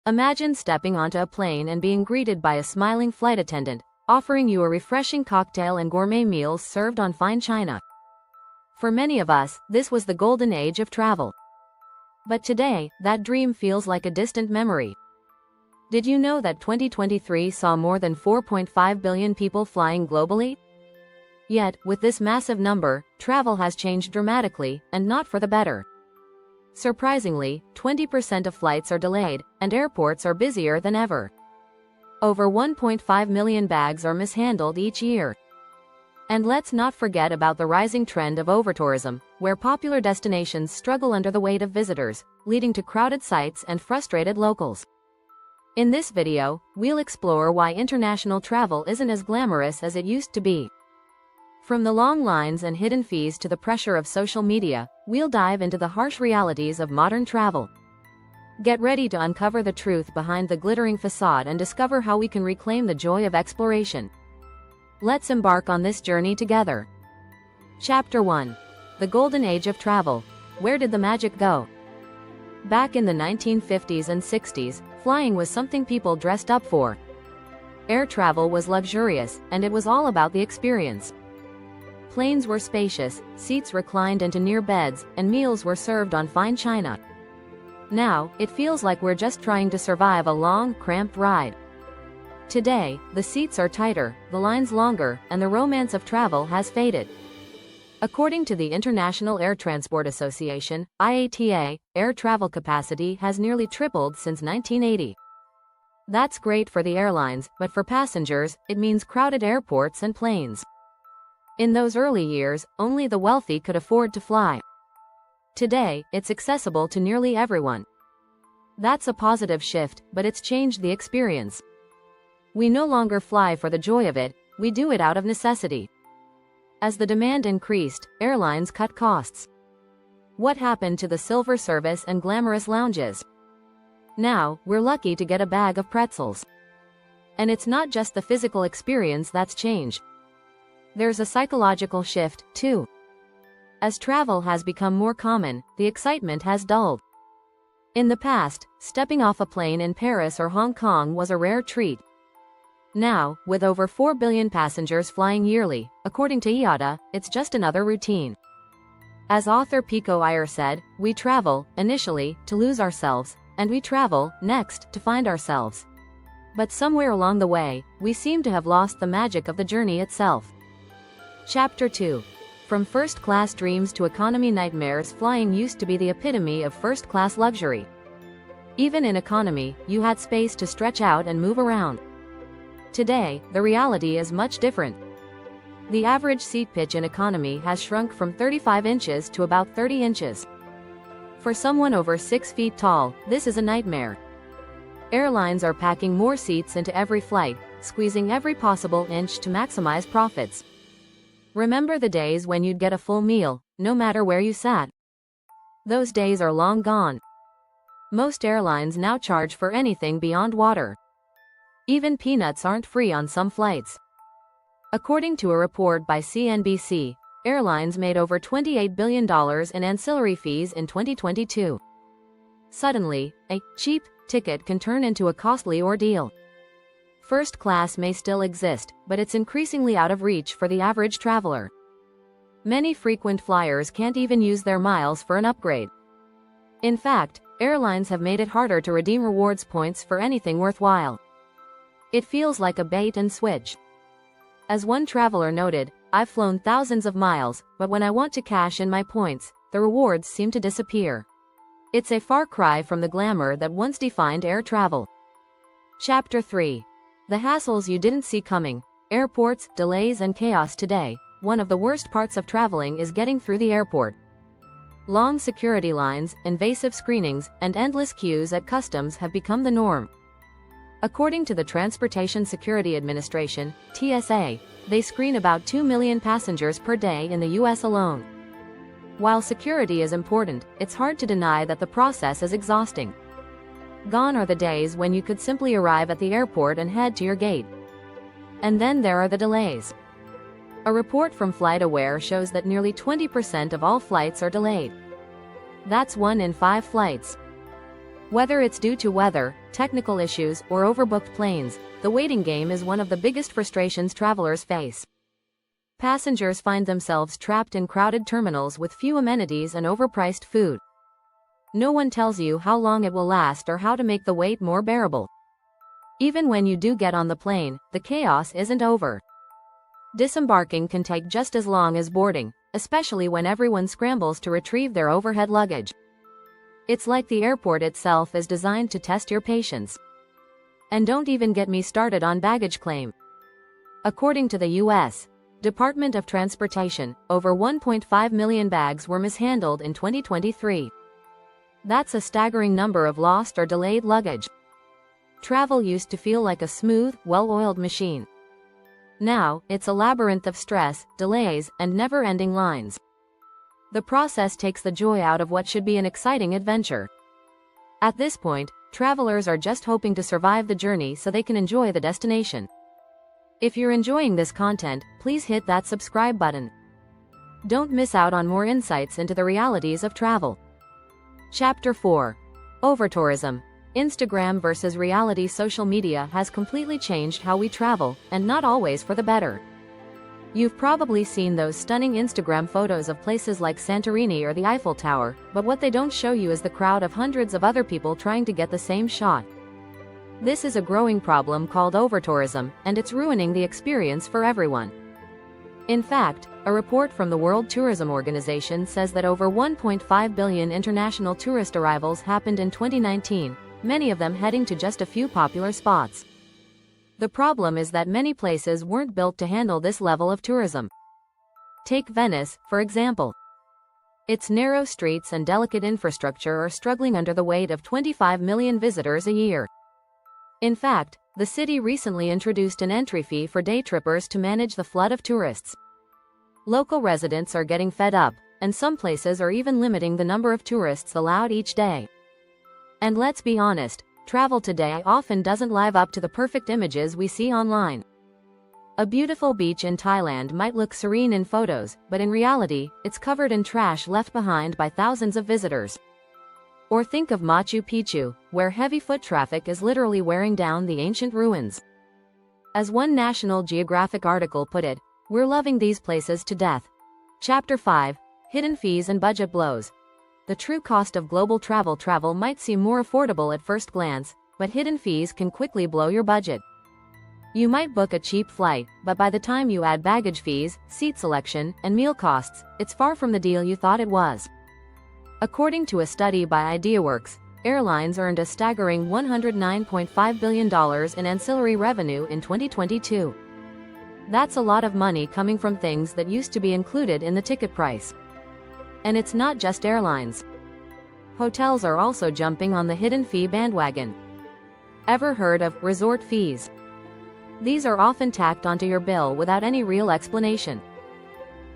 Imagine stepping onto a plane and being greeted by a smiling flight attendant, offering you a refreshing cocktail and gourmet meals served on fine china. For many of us, this was the golden age of travel. But today, that dream feels like a distant memory. Did you know that 2023 saw more than 4.5 billion people flying globally? Yet, with this massive number, travel has changed dramatically, and not for the better. Surprisingly, 20% of flights are delayed, and airports are busier than ever. Over 1.5 million bags are mishandled each year. And let's not forget about the rising trend of overtourism, where popular destinations struggle under the weight of visitors, leading to crowded sites and frustrated locals. In this video, we'll explore why international travel isn't as glamorous as it used to be. From the long lines and hidden fees to the pressure of social media, we'll dive into the harsh realities of modern travel. Get ready to uncover the truth behind the glittering facade and discover how we can reclaim the joy of exploration. Let's embark on this journey together. Chapter 1. The Golden Age of Travel. Where did the magic go? Back in the 1950s and 60s, flying was something people dressed up for. Air travel was luxurious, and it was all about the experience. Planes were spacious, seats reclined into near beds, and meals were served on fine china. Now, it feels like we're just trying to survive a long, cramped ride. Today, the seats are tighter, the lines longer, and the romance of travel has faded. According to the International Air Transport Association, IATA, air travel capacity has nearly tripled since 1980. That's great for the airlines, but for passengers, it means crowded airports and planes. In those early years, only the wealthy could afford to fly. Today, it's accessible to nearly everyone. That's a positive shift, but it's changed the experience. We no longer fly for the joy of it, we do it out of necessity. As the demand increased, airlines cut costs. What happened to the silver service and glamorous lounges? Now, we're lucky to get a bag of pretzels. And it's not just the physical experience that's changed. There's a psychological shift, too. As travel has become more common, the excitement has dulled. In the past, stepping off a plane in Paris or Hong Kong was a rare treat. Now, with over 4 billion passengers flying yearly, according to IATA, it's just another routine. As author Pico Iyer said, we travel, initially, to lose ourselves, and we travel, next, to find ourselves. But somewhere along the way, we seem to have lost the magic of the journey itself. Chapter 2. From first-class dreams to economy nightmares, flying used to be the epitome of first-class luxury. Even in economy, you had space to stretch out and move around. Today, the reality is much different. The average seat pitch in economy has shrunk from 35 inches to about 30 inches. For someone over 6 feet tall, this is a nightmare. Airlines are packing more seats into every flight, squeezing every possible inch to maximize profits. Remember the days when you'd get a full meal, no matter where you sat? Those days are long gone. Most airlines now charge for anything beyond water. Even peanuts aren't free on some flights. According to a report by CNBC, airlines made over $28 billion in ancillary fees in 2022. Suddenly, a cheap ticket can turn into a costly ordeal. First class may still exist, but it's increasingly out of reach for the average traveler. Many frequent flyers can't even use their miles for an upgrade. In fact, airlines have made it harder to redeem rewards points for anything worthwhile. It feels like a bait and switch. As one traveler noted, I've flown thousands of miles, but when I want to cash in my points, the rewards seem to disappear. It's a far cry from the glamour that once defined air travel. Chapter 3. The hassles you didn't see coming. Airports, delays and chaos today. One of the worst parts of traveling is getting through the airport. Long security lines, invasive screenings, and endless queues at customs have become the norm. According to the Transportation Security Administration, TSA, they screen about 2 million passengers per day in the U.S. alone. While security is important, it's hard to deny that the process is exhausting. Gone are the days when you could simply arrive at the airport and head to your gate. And then there are the delays. A report from FlightAware shows that nearly 20% of all flights are delayed. That's 1 in 5 flights. Whether it's due to weather, technical issues, or overbooked planes, the waiting game is one of the biggest frustrations travelers face. Passengers find themselves trapped in crowded terminals with few amenities and overpriced food. No one tells you how long it will last or how to make the wait more bearable. Even when you do get on the plane, the chaos isn't over. Disembarking can take just as long as boarding, especially when everyone scrambles to retrieve their overhead luggage. It's like the airport itself is designed to test your patience. And don't even get me started on baggage claim. According to the U.S. Department of Transportation, over 1.5 million bags were mishandled in 2023. That's a staggering number of lost or delayed luggage. Travel used to feel like a smooth, well-oiled machine. Now, it's a labyrinth of stress, delays, and never-ending lines. The process takes the joy out of what should be an exciting adventure. At this point, travelers are just hoping to survive the journey so they can enjoy the destination. If you're enjoying this content, please hit that subscribe button. Don't miss out on more insights into the realities of travel. Chapter 4. Overtourism. Instagram versus reality. Social media has completely changed how we travel, and not always for the better. You've probably seen those stunning Instagram photos of places like Santorini or the Eiffel Tower, but what they don't show you is the crowd of hundreds of other people trying to get the same shot. This is a growing problem called overtourism, and it's ruining the experience for everyone. In fact, a report from the World Tourism Organization says that over 1.5 billion international tourist arrivals happened in 2019, many of them heading to just a few popular spots. The problem is that many places weren't built to handle this level of tourism. Take Venice, for example. Its narrow streets and delicate infrastructure are struggling under the weight of 25 million visitors a year. In fact, the city recently introduced an entry fee for day trippers to manage the flood of tourists. Local residents are getting fed up, and some places are even limiting the number of tourists allowed each day. And let's be honest, travel today often doesn't live up to the perfect images we see online. A beautiful beach in Thailand might look serene in photos, but in reality, it's covered in trash left behind by thousands of visitors. Or think of Machu Picchu, where heavy foot traffic is literally wearing down the ancient ruins. As one National Geographic article put it, "We're loving these places to death." Chapter 5. Hidden fees and budget blows. The true cost of global travel might seem more affordable at first glance, but hidden fees can quickly blow your budget. You might book a cheap flight, but by the time you add baggage fees, seat selection, and meal costs, it's far from the deal you thought it was. According to a study by IdeaWorks, airlines earned a staggering $109.5 billion in ancillary revenue in 2022. That's a lot of money coming from things that used to be included in the ticket price. And it's not just airlines. Hotels are also jumping on the hidden fee bandwagon. Ever heard of resort fees? These are often tacked onto your bill without any real explanation.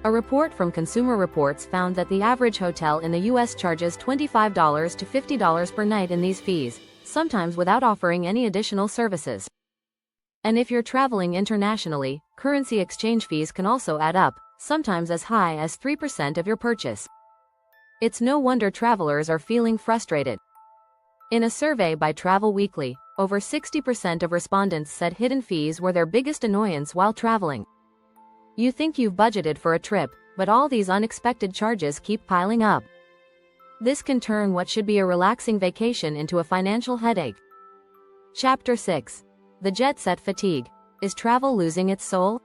A report from Consumer Reports found that the average hotel in the U.S. charges $25 to $50 per night in these fees, sometimes without offering any additional services. And if you're traveling internationally, currency exchange fees can also add up, sometimes as high as 3% of your purchase. It's no wonder travelers are feeling frustrated. In a survey by Travel Weekly, over 60% of respondents said hidden fees were their biggest annoyance while traveling. You think you've budgeted for a trip, but all these unexpected charges keep piling up. This can turn what should be a relaxing vacation into a financial headache. Chapter 6. The jet set fatigue. Is travel losing its soul?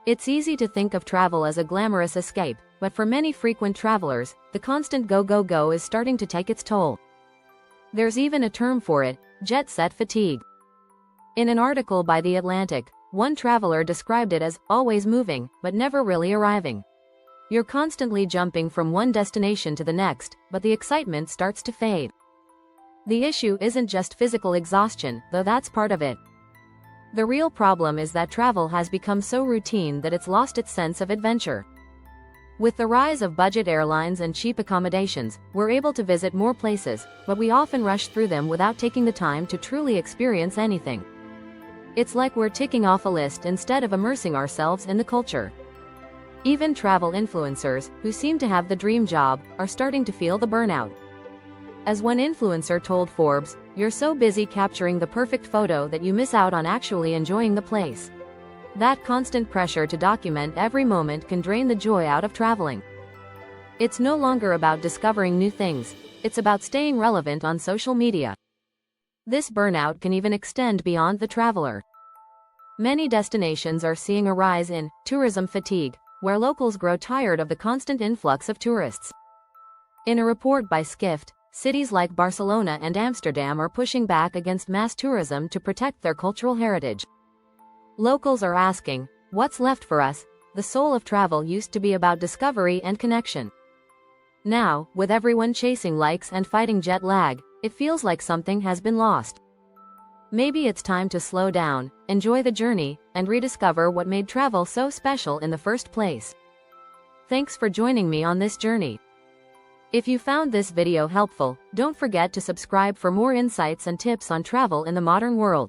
It's easy to think of travel as a glamorous escape, but for many frequent travelers, the constant go is starting to take its toll. There's even a term for it, jet set fatigue. In an article by The Atlantic, one traveler described it as always moving, but never really arriving. You're constantly jumping from one destination to the next, but the excitement starts to fade. The issue isn't just physical exhaustion, though that's part of it. The real problem is that travel has become so routine that it's lost its sense of adventure. With the rise of budget airlines and cheap accommodations, we're able to visit more places, but we often rush through them without taking the time to truly experience anything. It's like we're ticking off a list instead of immersing ourselves in the culture. Even travel influencers, who seem to have the dream job, are starting to feel the burnout. As one influencer told Forbes, You're so busy capturing the perfect photo that you miss out on actually enjoying the place. That constant pressure to document every moment can drain the joy out of traveling. It's no longer about discovering new things, it's about staying relevant on social media. This burnout can even extend beyond the traveler. Many destinations are seeing a rise in tourism fatigue, where locals grow tired of the constant influx of tourists. In a report by Skift, cities like Barcelona and Amsterdam are pushing back against mass tourism to protect their cultural heritage. Locals are asking, what's left for us? The soul of travel used to be about discovery and connection. Now, with everyone chasing likes and fighting jet lag, it feels like something has been lost. Maybe it's time to slow down, enjoy the journey, and rediscover what made travel so special in the first place. Thanks for joining me on this journey. If you found this video helpful, don't forget to subscribe for more insights and tips on travel in the modern world.